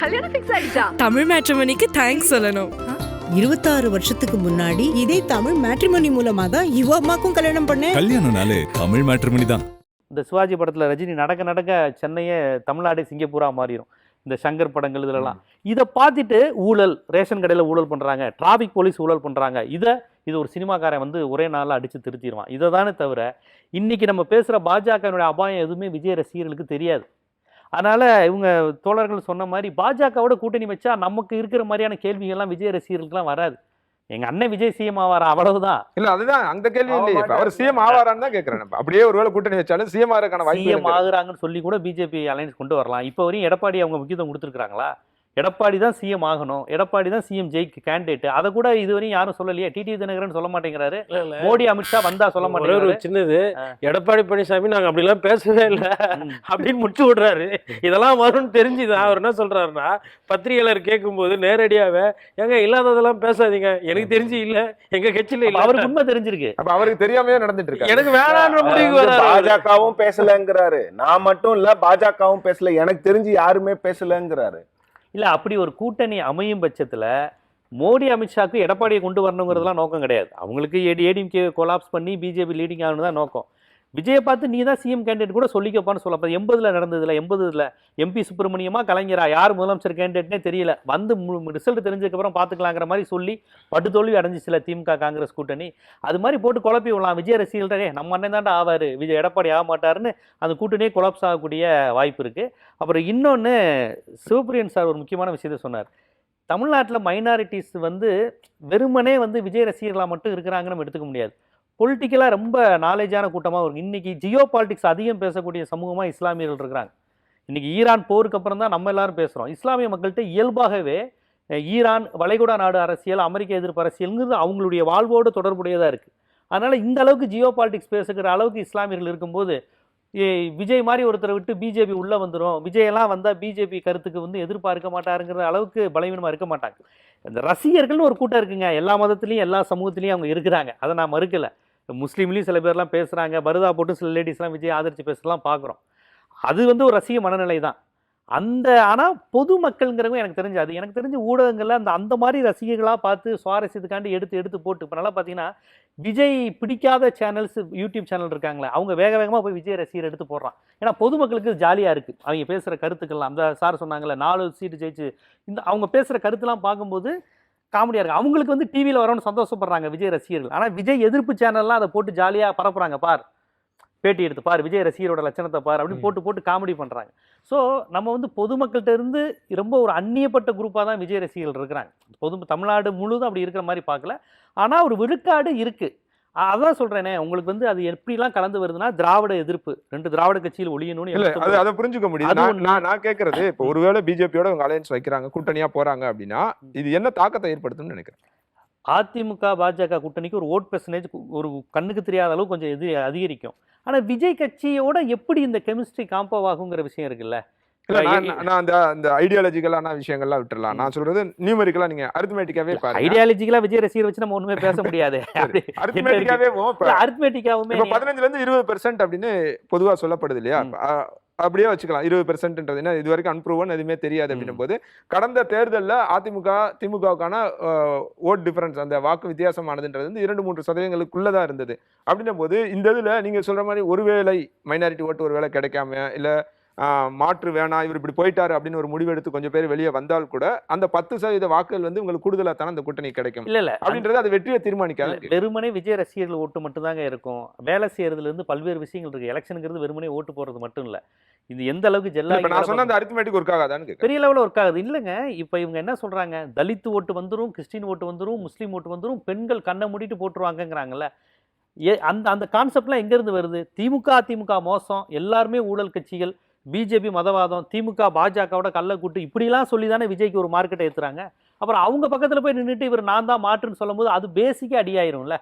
கல்யாணம் ஃபிக்ஸ் ஆயிடுச்சா? தமிழ் மேட்ரிமோனிக்கு தேங்க்ஸ் சொல்லணும். 26 வருஷத்துக்கு முன்னாடி இதே தமிழ் மேட்ரிமோனி மூலமா தான் இவ அம்மாக்கும் கல்யாணம் பண்ணேன். கல்யாணம்னாலே தமிழ் மேட்ரிமோனி தான். இந்த சிவாஜி படத்தில் ரஜினி நடக்க நடக்க சென்னையே தமிழ்நாடே சிங்கப்பூரா மாறிடும். இந்த சங்கர் படங்கள் இதெல்லாம் இதை பார்த்துட்டு ஊழல், ரேஷன் கடையில் ஊழல் பண்ணுறாங்க, டிராஃபிக் போலீஸ் ஊழல் பண்ணுறாங்க, இது ஒரு சினிமாக்காரன் வந்து ஒரே நாளில் அடித்து திருத்திடுவான். இதை தானே தவிர இன்றைக்கி நம்ம பேசுகிற பாஜகனுடைய அபாயம் எதுவுமே விஜய் ரசிகர்களுக்கு தெரியாது. அதனால் இவங்க தோழர்கள் சொன்ன மாதிரி பாஜகவோட கூட்டணி வச்சா நமக்கு இருக்கிற மாதிரியான கேள்விகள்லாம் விஜய் ரசிகர்களுக்குலாம் வராது. எங்க அண்ணன் விஜய் சிஎம் ஆவாரா, அவ்வளவுதான். இல்ல அதுதான் அந்த கேள்வி இல்லையே. அவர் சிஎம் ஆவாரான்னு தான் கேட்கிறேன். அப்படியே ஒருவேளை கூட்டணி வச்சாலும் சிஎம் ஆகிறதுக்கான வாய்ப்பு சிஎம் ஆகுறாங்கன்னு சொல்லி கூட பிஜேபி அலையன்ஸ் கொண்டு வரலாம். இப்போ வரையும் எடப்பாடி அவங்க முக்கியத்துவம் கொடுத்துருக்காங்களா? எடப்பாடி தான் சிஎம் ஆகணும், எடப்பாடி தான் சிஎம் ஜெயிக்கு கேண்டிடேட். அதை கூட இதுவரையும் யாரும் சொல்லலையே. டிடி தினகரன் சொல்ல மாட்டேங்கிறாரு, மோடி அமித்ஷா வந்தா சொல்ல மாட்டேங்கிறாரு. சின்னது எடப்பாடி பழனிசாமி நாங்க அப்படிலாம் பேசவே இல்லை அப்படின்னு முடிச்சு விடுறாரு. இதெல்லாம் வரும்னு தெரிஞ்சுதான் அவர் என்ன சொல்றாருன்னா, பத்திரிகையாளர் கேட்கும்போது நேரடியாவே ஏங்க இல்லாததெல்லாம் பேசாதீங்க, எனக்கு தெரிஞ்சு இல்ல, எங்க கட்சியில இல்ல. அவருக்கு உண்மை தெரிஞ்சிருக்கு. அப்ப அவருக்கு தெரியாமையே நடந்துட்டு இருக்கு. எனக்கு வேணான்ற முடிவுக்கு வராரு. பாஜகவும் பேசலங்கிறாரு, நான் மட்டும் இல்ல பாஜகவும் பேசல, எனக்கு தெரிஞ்சு யாருமே பேசலங்கிறாரு. இல்லை, அப்படி ஒரு கூட்டணி அமையும் பட்சத்தில் மோடி அமித்ஷாவுக்கு எடப்பாடியை கொண்டு வரணுங்கிறதுலாம் நோக்கம் கிடையாது. அவங்களுக்கு ஏடிஎம்கே கொலாப்ஸ் பண்ணி பிஜேபி லீடிங் ஆகணும் தான் நோக்கம். விஜயை பார்த்து நீ தான் சிஎம் கேண்டிடேட் கூட சொல்லிக்கப்பான்னு சொல்லப்போ 80 நடந்ததில்ல, 80 எம்பி சுப்பிரமணியமா கலைஞரா யார் முதலமைச்சர் கேண்டிடேட்னே தெரியல, வந்து ரிசல்ட் தெரிஞ்சதுக்கப்புறம் பார்த்துக்கலாங்கிற மாதிரி சொல்லி படுதோல்வி அடைஞ்சிச்சுல திமுக காங்கிரஸ் கூட்டணி. அது மாதிரி போட்டு குழப்பி விடலாம் விஜய் ரசிகர்களே, நம்ம அண்ணன் தாண்டா ஆவார், விஜய் எடப்பாடி ஆக மாட்டாருன்னு அந்த கூட்டணியே கொலாப்ஸ் ஆகக்கூடிய வாய்ப்பு இருக்குது. அப்புறம் இன்னொன்று, சிவபிரியன் சார் ஒரு முக்கியமான விஷயத்த சொன்னார். தமிழ்நாட்டில் மைனாரிட்டிஸ் வந்து வெறுமனே வந்து விஜய் ரசிகர்களாக மட்டும் இருக்கிறாங்கன்னு நம்ம எடுத்துக்க முடியாது. பொலிட்டிக்கலாக ரொம்ப நாலேஜான கூட்டமாக இருக்கும். இன்றைக்கி ஜியோ பாலிட்டிக்ஸ் அதிகம் பேசக்கூடிய சமூகமாக இஸ்லாமியர்கள் இருக்கிறாங்க. இன்றைக்கி ஈரான் போருக்கு அப்புறம் தான் நம்ம எல்லாரும் பேசுகிறோம். இஸ்லாமிய மக்கள்கிட்ட இயல்பாகவே ஈரான் வளைகுடா நாடு அரசியல், அமெரிக்க எதிர்ப்பு அரசியல்ங்கிறது அவங்களுடைய வாழ்வோடு தொடர்புடையதாக இருக்குது. அதனால் இந்த அளவுக்கு ஜியோ பாலிட்டிக்ஸ் பேசுகிற அளவுக்கு இஸ்லாமியர்கள் இருக்கும்போது விஜய் மாதிரி ஒருத்தரை விட்டு பிஜேபி உள்ளே வந்துடும், விஜயெல்லாம் வந்தால் பிஜேபி கருத்துக்கு வந்து எதிர்பார்க்க மாட்டாருங்கிற அளவுக்கு பலவீனமாக இருக்க மாட்டாங்க. இந்த ரசிகர்கள்னு ஒரு கூட்டம் இருக்குங்க, எல்லா மதத்துலேயும் எல்லா சமூகத்துலேயும் அவங்க இருக்கிறாங்க, அதை நான் மறுக்கலை. முஸ்லீம்லேயும் சில பேர்லாம் பேசுகிறாங்க, பருதா போட்டு சில லேடிஸ்லாம் விஜய் ஆதரித்து பேசுகிறலாம் பார்க்குறோம். அது வந்து ஒரு ரசிக மனநிலை தான். ஆனால் பொதுமக்கள்ங்கிறவங்க எனக்கு தெரிஞ்ச ஊடகங்களில் அந்த மாதிரி ரசிகர்களாக பார்த்து சுவாரஸ்யத்துக்காண்டி எடுத்து போட்டு இப்போ நல்லா பார்த்தீங்கன்னா விஜய் பிடிக்காத சேனல்ஸ், யூடியூப் சேனல் இருக்காங்களே, அவங்க வேகமாக போய் விஜய் ரசிகர் எடுத்து போடுறான். ஏன்னா பொதுமக்களுக்கு ஜாலியாக இருக்குது அவங்க பேசுகிற கருத்துக்கள்லாம். அந்த சார் சொன்னாங்களே 4 சீட்டு ஜெயிச்சு, அவங்க பேசுகிற கருத்துலாம் பார்க்கும்போது காமெடியாக இருக்குது. அவங்களுக்கு வந்து டிவியில் வரணும்னு சந்தோஷப்படுறாங்க விஜய் ரசிகர்கள். ஆனால் விஜய் எதிர்ப்பு சேனல்லாம் அதை போட்டு ஜாலியாக பரப்புகிறாங்க. பார், பேட்டி எடுத்து பார், விஜய் ரசிகரோட லட்சணத்தை பார் அப்படின்னு போட்டு காமெடி பண்ணுறாங்க. ஸோ நம்ம வந்து பொதுமக்கள்கிட்ட இருந்து ரொம்ப ஒரு அந்நியப்பட்ட குரூப்பாக தான் விஜய் ரசிகர்கள் இருக்கிறாங்க. தமிழ்நாடு முழுதும் அப்படி இருக்கிற மாதிரி பார்க்கல, ஆனால் ஒரு விழுக்காடு இருக்குது. அதான் சொல்கிறேனே, உங்களுக்கு வந்து அது எப்படிலாம் கலந்து வருதுன்னா, திராவிட எதிர்ப்பு, 2 திராவிட கட்சியில் ஒழியணும்னு இல்லை, அதை புரிஞ்சுக்க முடியுது. நான் கேட்கறது, இப்போ ஒருவேளை பிஜேபியோட உங்க அலையன்ஸ் வைக்கிறாங்க, கூட்டணியாக போகிறாங்க அப்படின்னா இது என்ன தாக்கத்தை ஏற்படுத்தும்னு நினைக்கிறேன்? அதிமுக பாஜக கூட்டணிக்கு ஒரு ஓட் பெர்சன்டேஜ் ஒரு கண்ணுக்கு தெரியாத அளவு கொஞ்சம் அதிகரிக்கும். ஆனால் விஜய் கட்சியோட எப்படி இந்த கெமிஸ்ட்ரி காம்போ ஆகுங்கிற விஷயம் இருக்குல்ல. நான் அந்த ஐடியாலஜிக்கலான விஷயங்கள்லாம் விட்டுறலாம். நான் சொல்றது நியூமெரிக்கலா, நீங்க அரித்மெட்டிக்காவே பாருங்க. ஐடியாலஜிக்கலா விஜய் ரசிகர் வச்சு நம்ம ஒண்ணுமே பேச முடியாது. அரித்மெட்டிக்காவே 15% இருந்து 20% அப்படின்னு பொதுவா சொல்லப்படுது இல்லையா? அப்படியே வச்சுக்கலாம். 20%ன்றது இது வரைக்கும் அன்ப்ரூவன், எதுவுமே தெரியாது அப்படின்னும் போது, கடந்த தேர்தலில் அதிமுக திமுகவுக்கான ஓட் டிஃபரன்ஸ், அந்த வாக்கு வித்தியாசமானதுன்றது வந்து 2-3 சதவீதங்களுக்குள்ளதான் இருந்தது. அப்படின்னும் போது இந்த இதுல நீங்க சொல்ற மாதிரி ஒருவேளை மைனாரிட்டி ஓட்டு ஒருவேளை கிடைக்காம, இல்ல மாற்று வேணாம், இவர் இப்படி போயிட்டாரு அப்படின்னு ஒரு முடிவு எடுத்து கொஞ்சம் பேர் வெளியே வந்தால் கூட அந்த 10% வாக்குகள் வந்து உங்களுக்கு கூடுதலா தானே அந்த கூட்டணி கிடைக்கும். இல்ல அப்படின்றது அது வெற்றியை தீர்மானிக்காது. வெறுமனே விஜய் ரசிகர்கள் ஓட்டு மட்டும் தாங்க இருக்கும். வேலை செய்யறதுல இருந்து பல்வேறு விஷயங்கள் இருக்கு. எலெக்ஷனுங்கிறது வெறுமனே ஓட்டு போறது மட்டும் இல்ல. இது எந்த அளவுக்கு ஜெல்லா, நான் சொன்ன அந்த அரித்மெட்டிக் ஒர்க் ஆகாதான்னு பெரிய லெவலில் ஒர்க் ஆகுது இல்லைங்க. இப்போ இவங்க என்ன சொல்றாங்க, தலித் ஓட்டு வந்துடும், கிறிஸ்டின் ஓட்டு வந்துடும், முஸ்லீம் ஓட்டு வந்துடும், பெண்கள் கண்ணை மூடிட்டு போட்டுருவாங்கங்கிறாங்கல்ல. அந்த கான்செப்ட்லாம் எங்கேருந்து வருது? திமுக மோசம், எல்லாருமே ஊழல் கட்சிகள், பிஜேபி மதவாதம், திமுக பாஜகவோட கள்ளக்கூட்டு, இப்படிலாம் சொல்லி தானே விஜய்க்கு ஒரு மார்க்கெட்டை ஏற்றுறாங்க. அப்புறம் அவங்க பக்கத்தில் போய் நின்றுட்டு இவர் நான் தான் மாற்றுன்னு சொல்லும் போது அது பேசிக்காக அடியாயிரும்ல.